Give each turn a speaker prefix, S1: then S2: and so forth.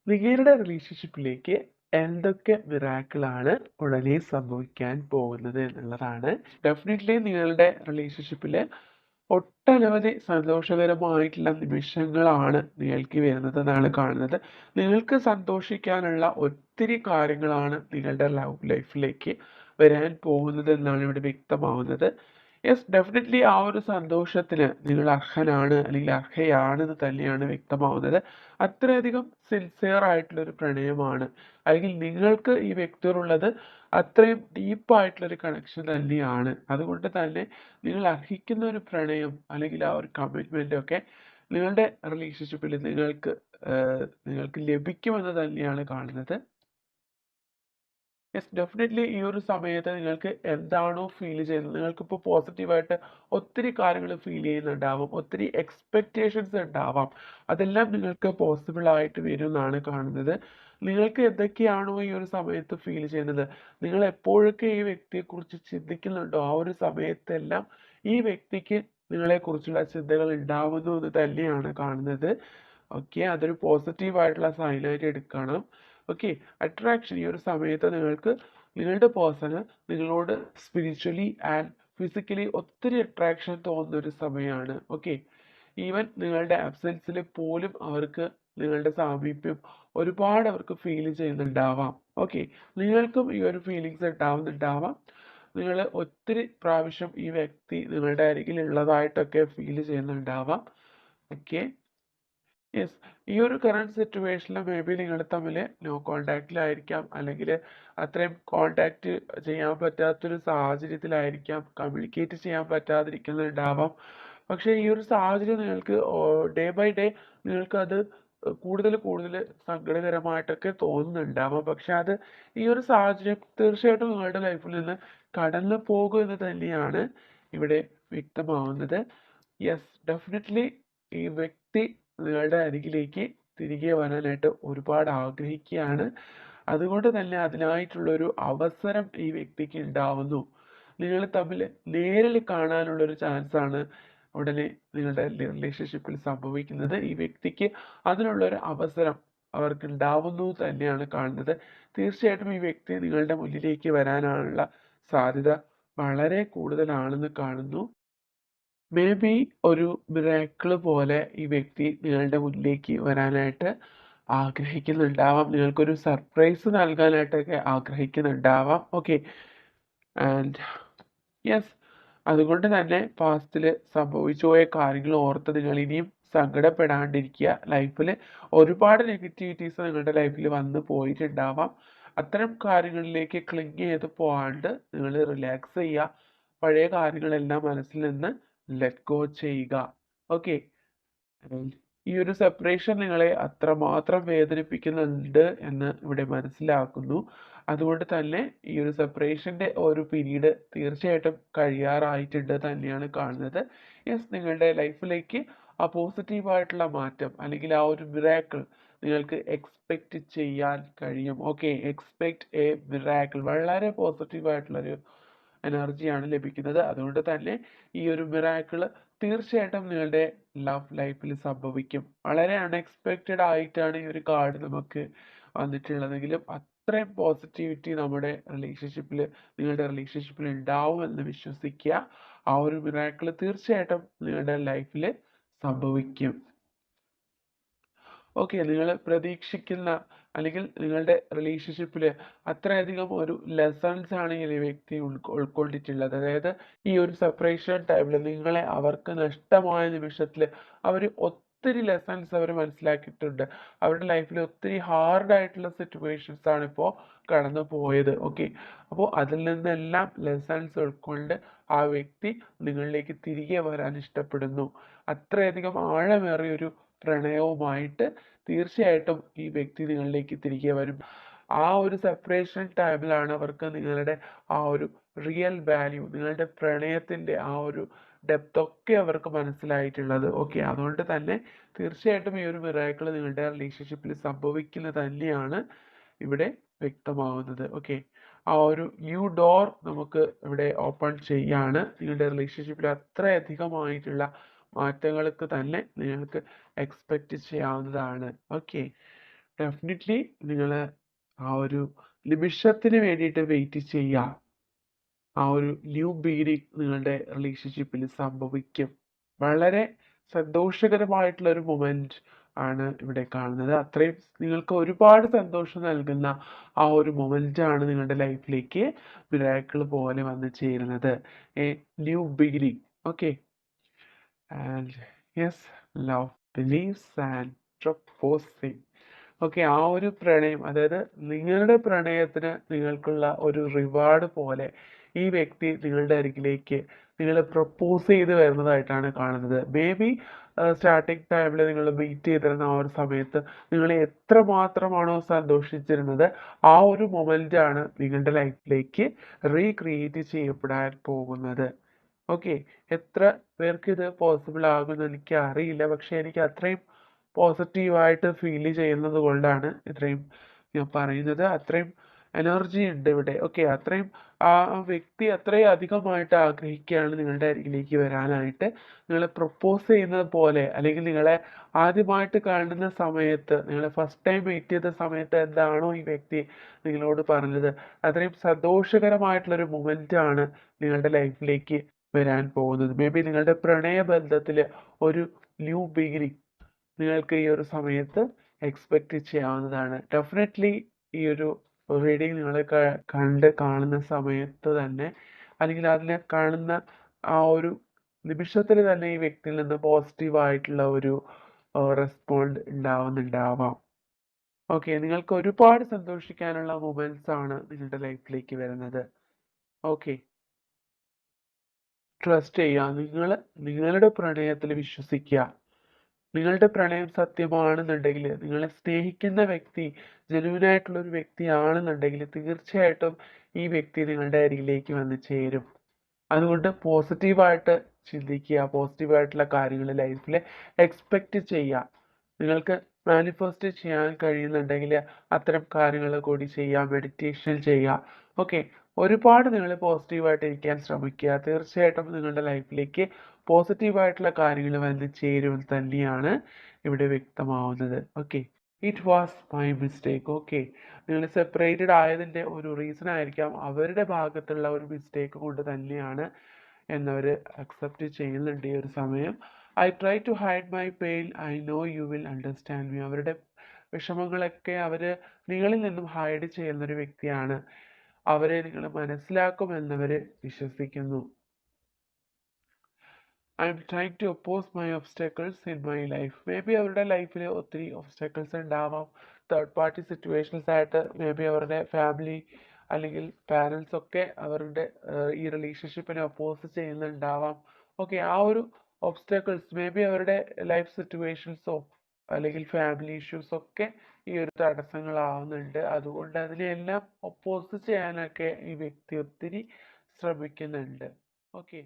S1: നിങ്ങളുടെ റിലേഷൻഷിപ്പിലേക്ക് എന്തൊക്കെ മിറാക്കിളാണ് ഉടനെ സംഭവിക്കാൻ പോകുന്നത് എന്നുള്ളതാണ്. ഡെഫിനറ്റ്ലി നിങ്ങളുടെ റിലേഷൻഷിപ്പിൽ ഒട്ടനവധി സന്തോഷകരമായിട്ടുള്ള നിമിഷങ്ങളാണ് നിങ്ങൾക്ക് വരുന്നത് എന്നാണ് കാണുന്നത്. നിങ്ങൾക്ക് സന്തോഷിക്കാനുള്ള ഒത്തിരി കാര്യങ്ങളാണ് നിങ്ങളുടെ ലൈഫിലേക്ക് വരാൻ പോകുന്നത് എന്നാണ് ഇവിടെ വ്യക്തമാവുന്നത്. യെസ്, ഡെഫിനറ്റ്ലി ആ ഒരു സന്തോഷത്തിന് നിങ്ങൾ അർഹനാണ് അല്ലെങ്കിൽ അർഹയാണെന്ന് തന്നെയാണ് വ്യക്തമാവുന്നത്. അത്രയധികം സിൻസിയർ ആയിട്ടുള്ളൊരു പ്രണയമാണ്, അല്ലെങ്കിൽ നിങ്ങൾക്ക് ഈ വ്യക്തിയോടുള്ളത് അത്രയും ഡീപ്പായിട്ടുള്ളൊരു കണക്ഷൻ തന്നെയാണ്. അതുകൊണ്ട് തന്നെ നിങ്ങൾ അർഹിക്കുന്ന ഒരു പ്രണയം അല്ലെങ്കിൽ ആ ഒരു കമ്മിറ്റ്മെൻ്റ് ഒക്കെ നിങ്ങളുടെ റിലേഷൻഷിപ്പിൽ നിങ്ങൾക്ക് ലഭിക്കുമെന്ന് തന്നെയാണ് കാണുന്നത്. യെസ്, ഡെഫിനറ്റ്ലി ഈ ഒരു സമയത്ത് നിങ്ങൾക്ക് എന്താണോ ഫീൽ ചെയ്യുന്നത്, നിങ്ങൾക്കിപ്പോൾ പോസിറ്റീവായിട്ട് ഒത്തിരി കാര്യങ്ങൾ ഫീൽ ചെയ്യുന്നുണ്ടാവാം, ഒത്തിരി എക്സ്പെക്റ്റേഷൻസ് ഉണ്ടാവാം. അതെല്ലാം നിങ്ങൾക്ക് പോസിബിൾ ആയിട്ട് വരും എന്നാണ് കാണുന്നത്. നിങ്ങൾക്ക് എന്തൊക്കെയാണോ ഈ ഒരു സമയത്ത് ഫീൽ ചെയ്യുന്നത്, നിങ്ങൾ എപ്പോഴൊക്കെ ഈ വ്യക്തിയെക്കുറിച്ച് ചിന്തിക്കുന്നുണ്ടോ ആ ഒരു സമയത്തെല്ലാം ഈ വ്യക്തിക്ക് നിങ്ങളെക്കുറിച്ചുള്ള ചിന്തകൾ ഉണ്ടാവുന്നു എന്ന് തന്നെയാണ് കാണുന്നത്. ഓക്കെ, അതൊരു പോസിറ്റീവായിട്ടുള്ള സൈനായിട്ട് എടുക്കണം. ഓക്കെ, അട്രാക്ഷൻ ഈ ഒരു സമയത്ത് നിങ്ങൾക്ക് നിങ്ങളുടെ പേഴ്സണ് നിങ്ങളോട് സ്പിരിച്വലി ആൻഡ് ഫിസിക്കലി ഒത്തിരി അട്രാക്ഷൻ തോന്നുന്ന ഒരു സമയമാണ്. ഓക്കെ, ഈവൻ നിങ്ങളുടെ ആബ്സെൻസിൽ പോലും അവർക്ക് നിങ്ങളുടെ സാമീപ്യം ഒരുപാട് അവർക്ക് ഫീൽ ചെയ്യുന്നുണ്ടാവാം. ഓക്കെ, നിങ്ങൾക്കും ഈ ഒരു ഫീലിങ്സ് ഉണ്ടാവുന്നുണ്ടാവാം. നിങ്ങൾ ഒത്തിരി പ്രാവശ്യം ഈ വ്യക്തി നിങ്ങളുടെ അരികിൽ ഉള്ളതായിട്ടൊക്കെ ഫീൽ ചെയ്യുന്നുണ്ടാവാം. ഓക്കെ, യെസ്, ഈ ഒരു കറണ്ട് സിറ്റുവേഷനിൽ മേ ബി നിങ്ങൾ തമ്മിൽ നോ കോണ്ടാക്റ്റിലായിരിക്കാം, അല്ലെങ്കിൽ അത്രയും കോണ്ടാക്റ്റ് ചെയ്യാൻ പറ്റാത്തൊരു സാഹചര്യത്തിലായിരിക്കാം, കമ്മ്യൂണിക്കേറ്റ് ചെയ്യാൻ പറ്റാതിരിക്കുന്നുണ്ടാവാം. പക്ഷേ ഈ ഒരു സാഹചര്യം നിങ്ങൾക്ക് ഡേ ബൈ ഡേ നിങ്ങൾക്കത് കൂടുതൽ കൂടുതൽ സങ്കടകരമായിട്ടൊക്കെ തോന്നുന്നുണ്ടാവാം. പക്ഷെ അത് ഈ ഒരു സാഹചര്യം തീർച്ചയായിട്ടും നിങ്ങളുടെ ലൈഫിൽ നിന്ന് കടന്നു പോകും എന്ന് തന്നെയാണ് ഇവിടെ വ്യക്തമാവുന്നത്. യെസ്, ഡെഫിനറ്റ്ലി ഈ വ്യക്തി നിങ്ങളുടെ അരികിലേക്ക് തിരികെ വരാനായിട്ട് ഒരുപാട് ആഗ്രഹിക്കുകയാണ്. അതുകൊണ്ട് തന്നെ അതിനായിട്ടുള്ളൊരു അവസരം ഈ വ്യക്തിക്ക് ഉണ്ടാവുന്നു. നിങ്ങൾ തമ്മിൽ നേരിൽ കാണാനുള്ളൊരു ചാൻസാണ് ഉടനെ നിങ്ങളുടെ റിലേഷൻഷിപ്പിൽ സംഭവിക്കുന്നത്. ഈ വ്യക്തിക്ക് അതിനുള്ളൊരു അവസരം അവർക്ക് ഉണ്ടാവുന്നു തന്നെയാണ് കാണുന്നത്. തീർച്ചയായിട്ടും ഈ വ്യക്തി നിങ്ങളുടെ മുന്നിലേക്ക് വരാനുള്ള സാധ്യത വളരെ കൂടുതലാണെന്ന് കാണുന്നു. മേ ബി ഒരു മിറാക്കിള് പോലെ ഈ വ്യക്തി നിങ്ങളുടെ മുന്നിലേക്ക് വരാനായിട്ട് ആഗ്രഹിക്കുന്നുണ്ടാവാം. നിങ്ങൾക്കൊരു സർപ്രൈസ് നൽകാനായിട്ടൊക്കെ ആഗ്രഹിക്കുന്നുണ്ടാവാം. ഓക്കെ, ആൻഡ് യെസ്, അതുകൊണ്ട് തന്നെ പാസ്റ്റിൽ സംഭവിച്ചു പോയ കാര്യങ്ങൾ ഓർത്ത് നിങ്ങൾ ഇനിയും സങ്കടപ്പെടാണ്ടിരിക്കുക. ലൈഫിൽ ഒരുപാട് നെഗറ്റിവിറ്റീസ് നിങ്ങളുടെ ലൈഫിൽ വന്ന് പോയിട്ടുണ്ടാവാം. അത്തരം കാര്യങ്ങളിലേക്ക് ക്ലിങ് ചെയ്ത് പോകാണ്ട് നിങ്ങൾ റിലാക്സ് ചെയ്യുക. പഴയ കാര്യങ്ങളെല്ലാം മനസ്സിൽ നിന്ന് ലെറ്റ് ഗോ ചെയ്യുക. ഓക്കെ, ഈ ഒരു സെപ്പറേഷൻ നിങ്ങളെ അത്രമാത്രം വേദനിപ്പിക്കുന്നുണ്ട് എന്ന് ഇവിടെ മനസ്സിലാക്കുന്നു. അതുകൊണ്ട് തന്നെ ഈ ഒരു സെപ്പറേഷൻ്റെ ഒരു പീരീഡ് തീർച്ചയായിട്ടും കഴിയാറായിട്ടുണ്ട് തന്നെയാണ് കാണുന്നത്. യെസ്, നിങ്ങളുടെ ലൈഫിലേക്ക് ആ പോസിറ്റീവായിട്ടുള്ള മാറ്റം അല്ലെങ്കിൽ ആ ഒരു മിറാക്കിൾ നിങ്ങൾക്ക് എക്സ്പെക്റ്റ് ചെയ്യാൻ കഴിയും. ഓക്കെ, എക്സ്പെക്റ്റ് എ മിറാക്കിൾ, വളരെ പോസിറ്റീവായിട്ടുള്ളൊരു എനർജിയാണ് ലഭിക്കുന്നത്. അതുകൊണ്ട് തന്നെ ഈ ഒരു മിറാക്കിൾ തീർച്ചയായിട്ടും നിങ്ങളുടെ ലവ് ലൈഫിൽ സംഭവിക്കും. വളരെ അൺഎക്സ്പെക്റ്റഡ് ആയിട്ടാണ് ഈ ഒരു കാർഡ് നമുക്ക് വന്നിട്ടുള്ളതെങ്കിലും അത്രയും പോസിറ്റിവിറ്റി നമ്മുടെ നിങ്ങളുടെ റിലേഷൻഷിപ്പിൽ ഉണ്ടാവുമെന്ന് വിശ്വസിക്കുക. ആ ഒരു മിറാക്കിൾ തീർച്ചയായിട്ടും നിങ്ങളുടെ ലൈഫിൽ സംഭവിക്കും. ഓക്കെ, നിങ്ങൾ പ്രതീക്ഷിക്കുന്ന അല്ലെങ്കിൽ നിങ്ങളുടെ റിലേഷൻഷിപ്പിൽ അത്രയധികം ഒരു ലെസൺസ് ആണ് ഈ വ്യക്തി ഉൾക്കൊണ്ടിട്ടുള്ളത്. അതായത് ഈ ഒരു സെപ്പറേഷൻ ടൈമിൽ നിങ്ങളെ അവർക്ക് നഷ്ടമായ നിമിഷത്തിൽ അവർ ഒത്തിരി ലെസൺസ് അവർ മനസ്സിലാക്കിയിട്ടുണ്ട്. അവരുടെ ലൈഫിൽ ഒത്തിരി ഹാർഡായിട്ടുള്ള സിറ്റുവേഷൻസ് ആണ് ഇപ്പോൾ കടന്നു പോയത്. ഓക്കെ, അപ്പോൾ അതിൽ നിന്നെല്ലാം ലെസൺസ് ഉൾക്കൊണ്ട് ആ വ്യക്തി നിങ്ങളിലേക്ക് തിരികെ വരാൻ ഇഷ്ടപ്പെടുന്നു. അത്രയധികം ആഴമേറിയൊരു പ്രണയവുമായിട്ട് തീർച്ചയായിട്ടും ഈ വ്യക്തി നിങ്ങളിലേക്ക് തിരികെ വരും. ആ ഒരു സെപ്പറേഷൻ ടൈമിലാണ് അവർക്ക് നിങ്ങളുടെ ആ ഒരു റിയൽ വാല്യൂ, നിങ്ങളുടെ പ്രണയത്തിൻ്റെ ആ ഒരു ഡെപ്ത് ഒക്കെ അവർക്ക് മനസ്സിലായിട്ടുള്ളത്. ഓക്കെ, അതുകൊണ്ട് തന്നെ തീർച്ചയായിട്ടും ഈ ഒരു മിറാക്കിൾ നിങ്ങളുടെ റിലേഷൻഷിപ്പിൽ സംഭവിക്കുന്നത് തന്നെയാണ് ഇവിടെ വ്യക്തമാവുന്നത്. ഓക്കെ, ആ ഒരു ന്യൂ ഡോർ നമുക്ക് ഇവിടെ ഓപ്പൺ ചെയ്യാണ്. നിങ്ങളുടെ റിലേഷൻഷിപ്പിൽ അത്രയധികമായിട്ടുള്ള മാറ്റങ്ങൾക്ക് തന്നെ നിങ്ങൾക്ക് എക്സ്പെക്റ്റ് ചെയ്യാവുന്നതാണ്. ഓക്കെ, ഡെഫിനറ്റ്ലി നിങ്ങൾ ആ ഒരു നിമിഷത്തിന് വേണ്ടിയിട്ട് വെയിറ്റ് ചെയ്യുക. ആ ഒരു ന്യൂ ബിഗിനിങ് നിങ്ങളുടെ റിലേഷൻഷിപ്പിൽ സംഭവിക്കും. വളരെ സന്തോഷകരമായിട്ടുള്ള ഒരു മൊമെന്റ് ആണ് ഇവിടെ കാണുന്നത്. അത്രയും നിങ്ങൾക്ക് ഒരുപാട് സന്തോഷം നൽകുന്ന ആ ഒരു മൊമെന്റ് ആണ് നിങ്ങളുടെ ലൈഫിലേക്ക് മിറാക്കിൾ പോലെ വന്ന് ചേരുന്നത്. A new beginning. Okay, and yes, love believes and proposing. Okay, ആ ഒരു പ്രണയം, അതായത് നിങ്ങളുടെ പ്രണയത്തിന് നിങ്ങൾക്കുള്ള ഒരു റിവാർഡ് പോലെ ഈ വ്യക്തി നിങ്ങളുടെ അരികിലേക്ക് നിങ്ങളെ പ്രപ്പോസ് ചെയ്ത് വരുന്നതായിട്ടാണ് കാണുന്നത്. മേ ബി സ്റ്റാർട്ടിങ് ടൈമിൽ നിങ്ങൾ മീറ്റ് ചെയ്തിരുന്ന ആ ഒരു സമയത്ത് നിങ്ങൾ എത്രമാത്രമാണോ സന്തോഷിച്ചിരുന്നത്, ആ ഒരു മൊമെൻ്റ് ആണ് നിങ്ങളുടെ ലൈഫിലേക്ക് റീക്രിയേറ്റ് ചെയ്യപ്പെടാൻ പോകുന്നത്. ഓക്കെ, എത്ര പേർക്ക് ഇത് പോസിബിൾ ആകുമെന്ന് എനിക്ക് അറിയില്ല, പക്ഷെ എനിക്ക് അത്രയും പോസിറ്റീവായിട്ട് ഫീൽ ചെയ്യുന്നത് കൊണ്ടാണ് ഇത്രയും ഞാൻ പറയുന്നത്. അത്രയും എനർജി ഉണ്ട് ഇവിടെ. ഓക്കെ, അത്രയും ആ വ്യക്തി അത്രയും അധികമായിട്ട് ആഗ്രഹിക്കുകയാണ് നിങ്ങളുടെ അരികിലേക്ക് വരാനായിട്ട്. നിങ്ങളെ പ്രപ്പോസ് ചെയ്യുന്നത് പോലെ, അല്ലെങ്കിൽ നിങ്ങളെ ആദ്യമായിട്ട് കാണുന്ന സമയത്ത്, നിങ്ങളെ ഫസ്റ്റ് ടൈം മീറ്റ് ചെയ്ത സമയത്ത് എന്താണോ ഈ വ്യക്തി നിങ്ങളോട് പറഞ്ഞത്, അത്രയും സന്തോഷകരമായിട്ടുള്ളൊരു മൊമെൻ്റ് ആണ് നിങ്ങളുടെ ലൈഫിലേക്ക് വരാൻ പോകുന്നത്. മേ ബി നിങ്ങളുടെ പ്രണയബന്ധത്തിൽ ഒരു ന്യൂ ബിഗിനിങ് നിങ്ങൾക്ക് ഈ ഒരു സമയത്ത് എക്സ്പെക്റ്റ് ചെയ്യാവുന്നതാണ്. ഡെഫിനറ്റ്ലി ഈ ഒരു റീഡിങ് നിങ്ങൾ കാണുന്ന സമയത്ത് തന്നെ, അല്ലെങ്കിൽ അതിനെ കാണുന്ന ആ ഒരു നിമിഷത്തിൽ തന്നെ ഈ വ്യക്തിയിൽ നിന്ന് പോസിറ്റീവായിട്ടുള്ള ഒരു റെസ്പോണ്ട് ഉണ്ടാവുന്നുണ്ടാവാം. ഓക്കെ, നിങ്ങൾക്ക് ഒരുപാട് സന്തോഷിക്കാനുള്ള മൊമെന്റ്സ് ആണ് നിങ്ങളുടെ ലൈഫിലേക്ക് വരുന്നത്. ഓക്കെ, ട്രസ്റ്റ് ചെയ്യുക. നിങ്ങളുടെ പ്രണയത്തിൽ വിശ്വസിക്കുക. നിങ്ങളുടെ പ്രണയം സത്യമാണെന്നുണ്ടെങ്കിൽ, നിങ്ങളെ സ്നേഹിക്കുന്ന വ്യക്തി ജെന്യുവിനായിട്ടുള്ള ഒരു വ്യക്തിയാണെന്നുണ്ടെങ്കിൽ, തീർച്ചയായിട്ടും ഈ വ്യക്തി നിങ്ങളുടെ അരികിലേക്ക് വന്ന് ചേരും. അതുകൊണ്ട് പോസിറ്റീവായിട്ട് ചിന്തിക്കുക, പോസിറ്റീവായിട്ടുള്ള കാര്യങ്ങൾ ലൈഫിൽ എക്സ്പെക്റ്റ് ചെയ്യുക. നിങ്ങൾക്ക് മാനിഫെസ്റ്റ് ചെയ്യാൻ കഴിയുന്നുണ്ടെങ്കിൽ അത്തരം കാര്യങ്ങൾ കൂടി ചെയ്യുക, മെഡിറ്റേഷൻ ചെയ്യുക. ഓക്കെ, ഒരുപാട് നിങ്ങൾ പോസിറ്റീവായിട്ട് ഇരിക്കാൻ ശ്രമിക്കുക. തീർച്ചയായിട്ടും നിങ്ങളുടെ ലൈഫിലേക്ക് പോസിറ്റീവായിട്ടുള്ള കാര്യങ്ങൾ വന്ന് ചേരും തന്നെയാണ് ഇവിടെ വ്യക്തമാവുന്നത്. Okay, it was my mistake. Okay, നിങ്ങൾ സെപ്പറേറ്റഡ് ആയതിൻ്റെ ഒരു റീസൺ ആയിരിക്കാം, അവരുടെ ഭാഗത്തുള്ള ഒരു മിസ്റ്റേക്ക് കൊണ്ട് തന്നെയാണ് എന്നവർ അക്സെപ്റ്റ് ചെയ്യുന്നുണ്ട് ഈ ഒരു സമയം. I try to hide my pain, I know you will understand me. അവരുടെ വിഷമങ്ങളൊക്കെ അവർ നിങ്ങളിൽ നിന്നും ഹൈഡ് ചെയ്യുന്നൊരു വ്യക്തിയാണ്. അവരെ നിങ്ങൾ മനസ്സിലാക്കുമെന്നവർ വിശ്വസിക്കുന്നു. I am trying to oppose my obstacles in my life. Maybe അവരുടെ ലൈഫിൽ ഒത്തിരി ഒബ്സ്റ്റക്കിൾസ് ഉണ്ടാവാം. തേർഡ് പാർട്ടി സിറ്റുവേഷൻസ് ആയിട്ട് മേ ബി അവരുടെ ഫാമിലി അല്ലെങ്കിൽ പാരൻസ് ഒക്കെ അവരുടെ ഈ റിലേഷൻഷിപ്പിനെ ഒപ്പോസ് ചെയ്യുന്നുണ്ടാവാം. ഓക്കെ, ആ ഒരു ഒബ്സ്റ്റക്കിൾസ് മേ ബി അവരുടെ ലൈഫ് സിറ്റുവേഷൻസോ അല്ലെങ്കിൽ ഫാമിലി ഇഷ്യൂസോ ഒക്കെ ഈ ഒരു തടസ്സങ്ങളാവുന്നുണ്ട്. അതുകൊണ്ട് അതിനെല്ലാം ഒപ്പോസ് ചെയ്യാനൊക്കെ ഈ വ്യക്തി ഒത്തിരി ശ്രമിക്കുന്നുണ്ട്. ഓക്കെ.